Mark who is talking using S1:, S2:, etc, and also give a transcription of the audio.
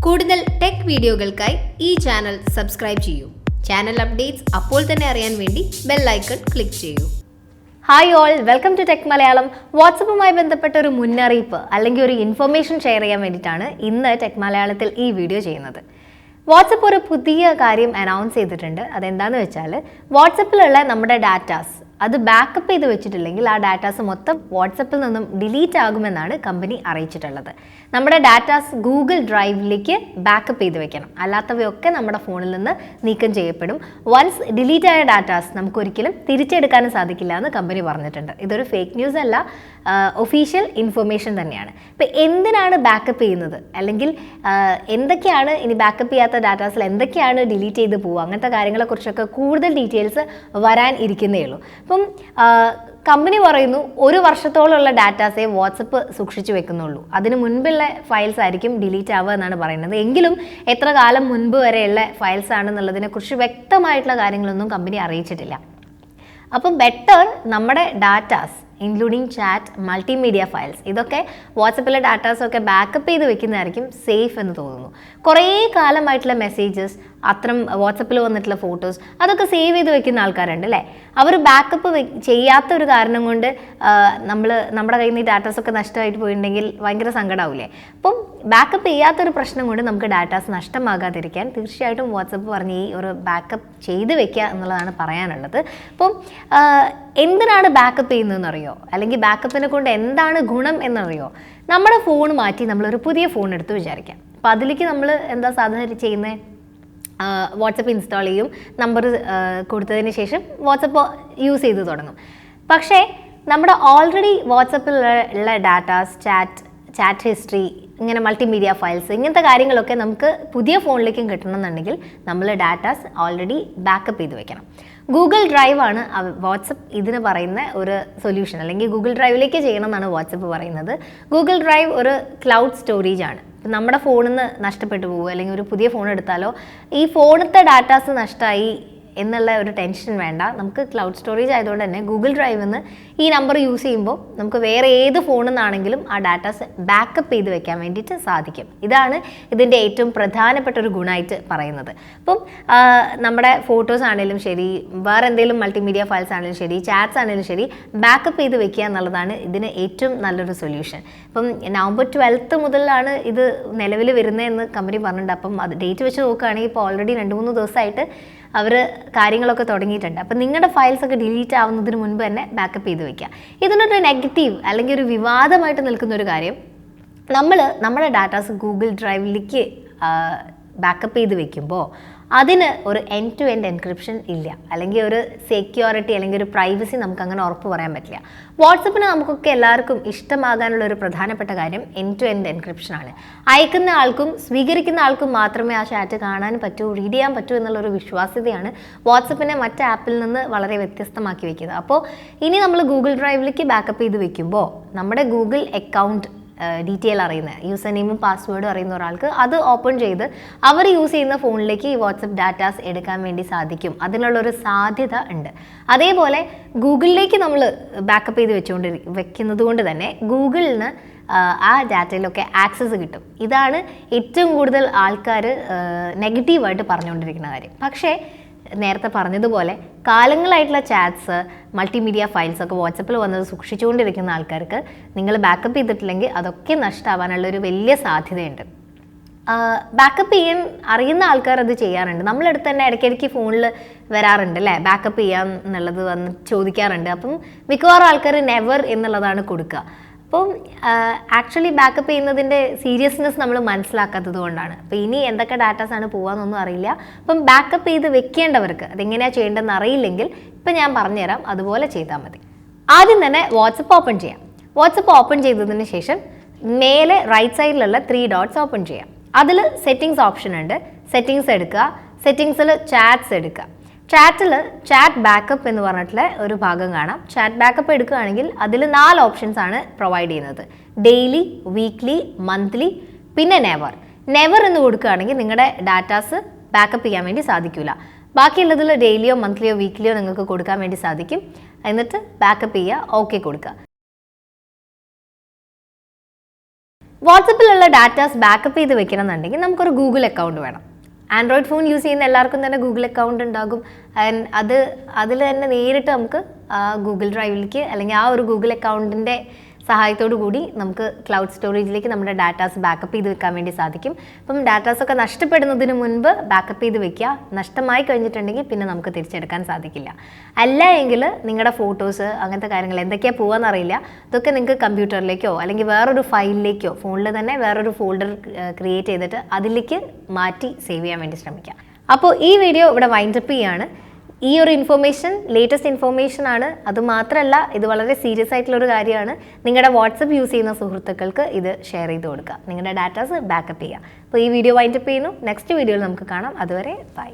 S1: കൂടുതൽ ടെക് വീഡിയോകൾക്കായി ഈ ചാനൽ സബ്സ്ക്രൈബ് ചെയ്യൂ. ചാനൽ അപ്ഡേറ്റ്സ് അപ്പോൾ തന്നെ അറിയാൻ വേണ്ടി ബെൽ ഐക്കൺ ക്ലിക്ക് ചെയ്യൂ.
S2: Hi all, welcome to tech Malayalam. വാട്സപ്പുമായി ബന്ധപ്പെട്ട ഒരു മുന്നറിയിപ്പ് അല്ലെങ്കിൽ ഒരു ഇൻഫർമേഷൻ ഷെയർ ചെയ്യാൻ വേണ്ടിയിട്ടാണ് ഇന്ന് ടെക് മലയാളത്തിൽ ഈ വീഡിയോ ചെയ്യുന്നത്. വാട്സപ്പ് ഒരു പുതിയ കാര്യം അനൗൺസ് ചെയ്തിട്ടുണ്ട്. അതെന്താണെന്ന് വെച്ചാൽ വാട്സപ്പിലുള്ള നമ്മുടെ ഡാറ്റാസ് അത് ബാക്കപ്പ് ചെയ്ത് വെച്ചിട്ടില്ലെങ്കിൽ ആ ഡാറ്റാസ് മൊത്തം വാട്സപ്പിൽ നിന്നും ഡിലീറ്റ് ആകുമെന്നാണ് കമ്പനി അറിയിച്ചിട്ടുള്ളത്. നമ്മുടെ ഡാറ്റാസ് ഗൂഗിൾ ഡ്രൈവിലേക്ക് ബാക്കപ്പ് ചെയ്ത് വെക്കണം, അല്ലാത്തവയൊക്കെ നമ്മുടെ ഫോണിൽ നിന്ന് നീക്കം ചെയ്യപ്പെടും. വൺസ് ഡിലീറ്റ് ആയ ഡാറ്റാസ് നമുക്ക് ഒരിക്കലും തിരിച്ചെടുക്കാനും സാധിക്കില്ല എന്ന് കമ്പനി പറഞ്ഞിട്ടുണ്ട്. ഇതൊരു ഫേക്ക് ന്യൂസ് അല്ല, ഒഫീഷ്യൽ ഇൻഫർമേഷൻ തന്നെയാണ്. ഇപ്പം എന്തിനാണ് ബാക്കപ്പ് ചെയ്യുന്നത്, അല്ലെങ്കിൽ എന്തൊക്കെയാണ് ഇനി ബാക്കപ്പ് ചെയ്യാത്ത ഡാറ്റാസിൽ എന്തൊക്കെയാണ് ഡിലീറ്റ് ചെയ്ത് പോവുക, അങ്ങനത്തെ കാര്യങ്ങളെക്കുറിച്ചൊക്കെ കൂടുതൽ ഡീറ്റെയിൽസ് വരാൻ ഇരിക്കുന്നേ ഉള്ളൂ. അപ്പം കമ്പനി പറയുന്നു 1 വർഷത്തോളമുള്ള ഡാറ്റാസേ വാട്സപ്പ് സൂക്ഷിച്ചു വെക്കുന്നുള്ളൂ. അതിന് മുൻപുള്ള ഫയൽസ് ആയിരിക്കും ഡിലീറ്റ് ആവുക എന്നാണ് പറയുന്നത്. എങ്കിലും എത്ര കാലം മുൻപ് വരെയുള്ള ഫയൽസ് ആണെന്നുള്ളതിനെ കുറിച്ച് വ്യക്തമായിട്ടുള്ള കാര്യങ്ങളൊന്നും കമ്പനി അറിയിച്ചിട്ടില്ല. അപ്പം ബെറ്റർ നമ്മുടെ datas including chat, multimedia files, ഇതൊക്കെ വാട്സപ്പിലെ ഡാറ്റാസൊക്കെ ബാക്കപ്പ് ചെയ്ത് വെക്കുന്നതായിരിക്കും സേഫ് എന്ന് തോന്നുന്നു. കുറേ കാലമായിട്ടുള്ള മെസ്സേജസ്, അത്തരം വാട്സപ്പിൽ വന്നിട്ടുള്ള ഫോട്ടോസ്, അതൊക്കെ സേവ് ചെയ്ത് വെക്കുന്ന ആൾക്കാരുണ്ട് അല്ലേ. അവർ ബാക്കപ്പ് ചെയ്യാത്ത ഒരു കാരണം കൊണ്ട് നമ്മുടെ കയ്യിൽ നിന്ന് ഈ ഡാറ്റാസൊക്കെ നഷ്ടമായിട്ട് പോയിട്ടുണ്ടെങ്കിൽ ഭയങ്കര സങ്കടമാവില്ലേ. അപ്പം ബാക്കപ്പ് ചെയ്യാത്തൊരു പ്രശ്നം കൊണ്ട് നമുക്ക് ഡാറ്റാസ് നഷ്ടമാകാതിരിക്കാൻ തീർച്ചയായിട്ടും വാട്സപ്പ് പറഞ്ഞ് ഈ ഒരു ബാക്കപ്പ് ചെയ്ത് വെക്കുക എന്നുള്ളതാണ് പറയാനുള്ളത്. അപ്പം എന്തിനാണ് ബാക്കപ്പ് ചെയ്യുന്നതെന്ന് അറിയോ, അല്ലെങ്കിൽ ബാക്കപ്പിനെ കൊണ്ട് എന്താണ് ഗുണം എന്നറിയോ? നമ്മുടെ ഫോൺ മാറ്റി നമ്മളൊരു പുതിയ ഫോൺ എടുത്ത് വിചാരിക്കാം. അപ്പം അതിലേക്ക് നമ്മൾ എന്താ സാധാരണ ചെയ്യുന്നത്? വാട്സപ്പ് ഇൻസ്റ്റാൾ ചെയ്യും, നമ്പർ കൊടുത്തതിന് ശേഷം വാട്സപ്പ് യൂസ് ചെയ്ത് തുടങ്ങും. പക്ഷേ നമ്മുടെ ഓൾറെഡി വാട്സപ്പിലുള്ള ഡാറ്റാസ്, ചാറ്റ് ഹിസ്റ്ററി, ഇങ്ങനെ മൾട്ടിമീഡിയ ഫയൽസ്, ഇങ്ങനത്തെ കാര്യങ്ങളൊക്കെ നമുക്ക് പുതിയ ഫോണിലേക്കും കിട്ടണമെന്നുണ്ടെങ്കിൽ നമ്മൾ ഡാറ്റാസ് ഓൾറെഡി ബാക്കപ്പ് ചെയ്ത് വെക്കണം. ഗൂഗിൾ ഡ്രൈവ് ആണ് വാട്സപ്പ് ഇതിന് പറയുന്ന ഒരു സൊല്യൂഷൻ, അല്ലെങ്കിൽ ഗൂഗിൾ ഡ്രൈവിലേക്ക് ചെയ്യണം എന്നാണ് വാട്സപ്പ് പറയുന്നത്. ഗൂഗിൾ ഡ്രൈവ് ഒരു ക്ലൗഡ് സ്റ്റോറേജ് ആണ്. ഇപ്പം നമ്മുടെ ഫോണിൽ നിന്ന് നഷ്ടപ്പെട്ടു പോകുക, അല്ലെങ്കിൽ ഒരു പുതിയ ഫോൺ എടുത്താലോ ഈ ഫോണിലത്തെ ഡാറ്റാസ് നഷ്ടമായി എന്നുള്ള ഒരു ടെൻഷൻ വേണ്ട. നമുക്ക് ക്ലൗഡ് സ്റ്റോറേജ് ആയതുകൊണ്ട് തന്നെ ഗൂഗിൾ ഡ്രൈവിൽ നിന്ന് ഈ നമ്പർ യൂസ് ചെയ്യുമ്പോൾ നമുക്ക് വേറെ ഏത് ഫോണിൽ നിന്നാണെങ്കിലും ആ ഡാറ്റാസ് ബാക്കപ്പ് ചെയ്ത് വെക്കാൻ വേണ്ടിയിട്ട് സാധിക്കും. ഇതാണ് ഇതിൻ്റെ ഏറ്റവും പ്രധാനപ്പെട്ട ഒരു ഗുണമായിട്ട് പറയുന്നത്. അപ്പം നമ്മുടെ ഫോട്ടോസ് ആണെങ്കിലും ശരി, വേറെ എന്തെങ്കിലും മൾട്ടിമീഡിയ ഫയൽസ് ആണെങ്കിലും ശരി, ചാറ്റ്സ് ആണെങ്കിലും ശരി, ബാക്കപ്പ് ചെയ്ത് വെക്കുക എന്നുള്ളതാണ് ഇതിന് ഏറ്റവും നല്ലൊരു സൊല്യൂഷൻ. ഇപ്പം നവംബർ 12 മുതലാണ് ഇത് നിലവിൽ വരുന്നതെന്ന് കമ്പനി പറഞ്ഞിട്ടുണ്ട്. അപ്പം അത് ഡേറ്റ് വെച്ച് നോക്കുകയാണെങ്കിൽ ഇപ്പോൾ ഓൾറെഡി 2-3 ദിവസമായിട്ട് അവർ കാര്യങ്ങളൊക്കെ തുടങ്ങിയിട്ടുണ്ട്. അപ്പം നിങ്ങളുടെ ഫയൽസൊക്കെ ഡിലീറ്റ് ആവുന്നതിന് മുൻപ് തന്നെ ബാക്കപ്പ് ചെയ്ത് വയ്ക്കുക. ഇതിനൊരു നെഗറ്റീവ് അല്ലെങ്കിൽ ഒരു വിവാദമായിട്ട് നിൽക്കുന്ന ഒരു കാര്യം, നമ്മുടെ ഡാറ്റാസ് ഗൂഗിൾ ഡ്രൈവിലേക്ക് ബാക്കപ്പ് ചെയ്ത് വെക്കുമ്പോൾ അതിന് ഒരു എൻഡ് ടു എൻഡ് എൻക്രിപ്ഷൻ ഇല്ല, അല്ലെങ്കിൽ ഒരു സെക്യൂരിറ്റി അല്ലെങ്കിൽ ഒരു പ്രൈവസി നമുക്ക് അങ്ങനെ ഉറപ്പ് പറയാൻ പറ്റില്ല. വാട്സപ്പിന് നമുക്കൊക്കെ എല്ലാവർക്കും ഇഷ്ടമാകാനുള്ള ഒരു പ്രധാനപ്പെട്ട കാര്യം എൻഡ് ടു എൻഡ് എൻക്രിപ്ഷൻ ആണ്. അയക്കുന്ന ആൾക്കും സ്വീകരിക്കുന്ന ആൾക്കും മാത്രമേ ആ ചാറ്റ് കാണാൻ പറ്റൂ, റീഡ് ചെയ്യാൻ പറ്റൂ എന്നുള്ളൊരു വിശ്വാസ്യതയാണ് വാട്സപ്പിനെ മറ്റ് ആപ്പിൽ നിന്ന് വളരെ വ്യത്യസ്തമാക്കി വെക്കുന്നത്. അപ്പോൾ ഇനി നമ്മൾ ഗൂഗിൾ ഡ്രൈവിലേക്ക് ബാക്കപ്പ് ചെയ്ത് വെക്കുമ്പോൾ നമ്മുടെ ഗൂഗിൾ അക്കൗണ്ട് ഡീറ്റെയിൽ അറിയുന്ന, യൂസർ നെയിമും പാസ്വേഡും അറിയുന്ന ഒരാൾക്ക് അത് ഓപ്പൺ ചെയ്ത് അവർ യൂസ് ചെയ്യുന്ന ഫോണിലേക്ക് ഈ വാട്സപ്പ് ഡാറ്റാസ് എടുക്കാൻ വേണ്ടി സാധിക്കും. അതിനുള്ളൊരു സാധ്യത ഉണ്ട്. അതേപോലെ ഗൂഗിളിലേക്ക് നമ്മൾ ബാക്കപ്പ് ചെയ്ത് വെക്കുന്നത് കൊണ്ട് തന്നെ ഗൂഗിളിന് ആ ഡാറ്റയിലൊക്കെ ആക്സസ് കിട്ടും. ഇതാണ് ഏറ്റവും കൂടുതൽ ആൾക്കാർ നെഗറ്റീവായിട്ട് പറഞ്ഞുകൊണ്ടിരിക്കുന്ന കാര്യം. പക്ഷേ നേരത്തെ പറഞ്ഞതുപോലെ കാലങ്ങളായിട്ടുള്ള ചാറ്റ്സ്, മൾട്ടിമീഡിയ ഫയൽസൊക്കെ വാട്സപ്പിൽ വന്നത് സൂക്ഷിച്ചുകൊണ്ടിരിക്കുന്ന ആൾക്കാർക്ക് നിങ്ങൾ ബാക്കപ്പ് ചെയ്തിട്ടില്ലെങ്കിൽ അതൊക്കെ നഷ്ടമാവാനുള്ള ഒരു വലിയ സാധ്യതയുണ്ട്. ബാക്കപ്പ് ചെയ്യാൻ അറിയുന്ന ആൾക്കാർ അത് ചെയ്യാറുണ്ട്. നമ്മളെടുത്ത് തന്നെ ഇടയ്ക്കിടയ്ക്ക് ഫോണിൽ വരാറുണ്ട് അല്ലേ, ബാക്കപ്പ് ചെയ്യാൻ എന്നുള്ളത് വന്ന് ചോദിക്കാറുണ്ട്. അപ്പം മിക്കവാറും ആൾക്കാർ നെവർ എന്നുള്ളതാണ് കൊടുക്കുക. അപ്പം ആക്ച്വലി ബാക്കപ്പ് ചെയ്യുന്നതിൻ്റെ സീരിയസ്നെസ് നമ്മൾ മനസ്സിലാക്കാത്തത് കൊണ്ടാണ്. അപ്പോൾ ഇനി എന്തൊക്കെ ഡാറ്റാസാണ് പോകാമെന്നൊന്നും അറിയില്ല. അപ്പം ബാക്കപ്പ് ചെയ്ത് വെക്കേണ്ടവർക്ക് അതെങ്ങനെയാണ് ചെയ്യേണ്ടതെന്ന് അറിയില്ലെങ്കിൽ ഇപ്പം ഞാൻ പറഞ്ഞുതരാം, അതുപോലെ ചെയ്താൽ മതി. ആദ്യം തന്നെ വാട്സപ്പ് ഓപ്പൺ ചെയ്യാം. വാട്സപ്പ് ഓപ്പൺ ചെയ്തതിന് ശേഷം മേലെ റൈറ്റ് സൈഡിലുള്ള 3 ഡോട്ട്സ് ഓപ്പൺ ചെയ്യാം. അതിൽ സെറ്റിങ്സ് ഓപ്ഷൻ ഉണ്ട്. സെറ്റിങ്സ് എടുക്കുക. സെറ്റിങ്സിൽ ചാറ്റ്സ് എടുക്കുക. ചാറ്റിൽ ചാറ്റ് ബാക്കപ്പ് എന്ന് പറഞ്ഞിട്ടുള്ള ഒരു ഭാഗം കാണാം. ചാറ്റ് ബാക്കപ്പ് എടുക്കുകയാണെങ്കിൽ അതിൽ 4 ഓപ്ഷൻസ് ആണ് പ്രൊവൈഡ് ചെയ്യുന്നത്: ഡെയിലി, വീക്ക്ലി, മന്ത്ലി, പിന്നെ നെവർ എന്ന് കൊടുക്കുകയാണെങ്കിൽ നിങ്ങളുടെ ഡാറ്റാസ് ബാക്കപ്പ് ചെയ്യാൻ വേണ്ടി സാധിക്കില്ല. ബാക്കിയുള്ളതിൽ ഡെയിലിയോ മന്ത്ലിയോ വീക്ക്ലിയോ നിങ്ങൾക്ക് കൊടുക്കാൻ വേണ്ടി സാധിക്കും. എന്നിട്ട് ബാക്കപ്പ് ചെയ്യുക, ഓക്കെ കൊടുക്കുക. വാട്സപ്പിലുള്ള ഡാറ്റാസ് ബാക്കപ്പ് ചെയ്ത് വെക്കണമെന്നുണ്ടെങ്കിൽ നമുക്കൊരു ഗൂഗിൾ അക്കൗണ്ട് വേണം. ആൻഡ്രോയിഡ് ഫോൺ യൂസ് ചെയ്യുന്ന എല്ലാവർക്കും തന്നെ ഗൂഗിൾ അക്കൗണ്ട് ഉണ്ടാകും. ആൻഡ് അതിൽ തന്നെ നേരിട്ട് നമുക്ക് ഗൂഗിൾ ഡ്രൈവിലേക്ക് അല്ലെങ്കിൽ ആ ഒരു ഗൂഗിൾ അക്കൗണ്ടിൻ്റെ സഹായത്തോടു കൂടി നമുക്ക് ക്ലൗഡ് സ്റ്റോറേജിലേക്ക് നമ്മുടെ ഡാറ്റാസ് ബാക്കപ്പ് ചെയ്ത് വെക്കാൻ വേണ്ടി സാധിക്കും. അപ്പം ഡാറ്റാസൊക്കെ നഷ്ടപ്പെടുന്നതിന് മുൻപ് ബാക്കപ്പ് ചെയ്ത് വെക്കുക. നഷ്ടമായി കഴിഞ്ഞിട്ടുണ്ടെങ്കിൽ പിന്നെ നമുക്ക് തിരിച്ചെടുക്കാൻ സാധിക്കില്ല. അല്ല എങ്കിൽ നിങ്ങളുടെ ഫോട്ടോസ് അങ്ങനത്തെ കാര്യങ്ങൾ എന്തൊക്കെയാണ് പോകാമെന്നറിയില്ല, അതൊക്കെ നിങ്ങൾക്ക് കമ്പ്യൂട്ടറിലേക്കോ അല്ലെങ്കിൽ വേറൊരു ഫയലിലേക്കോ ഫോണിൽ തന്നെ വേറൊരു ഫോൾഡർ ക്രിയേറ്റ് ചെയ്തിട്ട് അതിലേക്ക് മാറ്റി സേവ് ചെയ്യാൻ വേണ്ടി ശ്രമിക്കാം. അപ്പോൾ ഈ വീഡിയോ ഇവിടെ വൈൻഡപ്പ് ചെയ്യാണ്. ഈ ഒരു ഇൻഫോർമേഷൻ ലേറ്റസ്റ്റ് ഇൻഫോർമേഷൻ ആണ്. അതുമാത്രമല്ല, ഇത് വളരെ സീരിയസ് ആയിട്ടുള്ളൊരു കാര്യമാണ്. നിങ്ങളുടെ വാട്സപ്പ് യൂസ് ചെയ്യുന്ന സുഹൃത്തുക്കൾക്ക് ഇത് ഷെയർ ചെയ്ത് കൊടുക്കുക. നിങ്ങളുടെ ഡാറ്റാസ് ബാക്കപ്പ് ചെയ്യുക. അപ്പോൾ ഈ വീഡിയോ വൈൻഡപ്പ് ചെയ്യുന്നു. നെക്സ്റ്റ് വീഡിയോയിൽ നമുക്ക് കാണാം. അതുവരെ ബൈ.